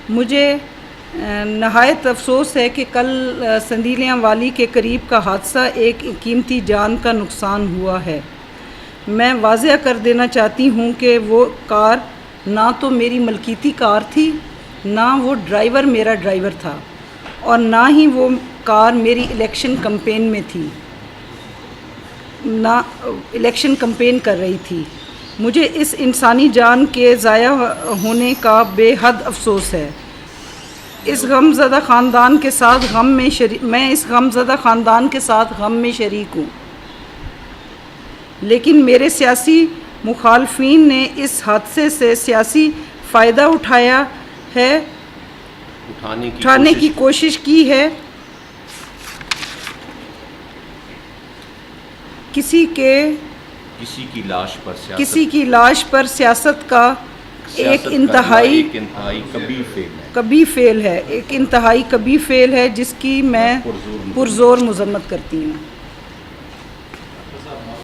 मुझे नहायत अफसोस है कि कल संदीलियाँ वाली के करीब का हादसा एक कीमती जान का नुकसान हुआ है। मैं वाज़ह कर देना चाहती हूँ कि वो कार ना तो मेरी मलकीती कार थी, ना वो ड्राइवर मेरा ड्राइवर था, और ना ही वो कार मेरी इलेक्शन कैंपेन में थी, ना इलेक्शन कैंपेन कर रही थी। मुझे इस इंसानी जान के ज़ाया होने का बेहद अफसोस है। इस गमज़दा ख़ानदान के साथ मैं इस गमज़दा ख़ानदान के साथ गम में शरीक हूँ, लेकिन मेरे सियासी मुखालफीन ने इस हादसे से सियासी फ़ायदा उठाने की कोशिश की है। किसी की लाश पर सियासत का एक इंतहाई कबीह फेल है जिसकी मैं पुरज़ोर मज़म्मत करती हूँ।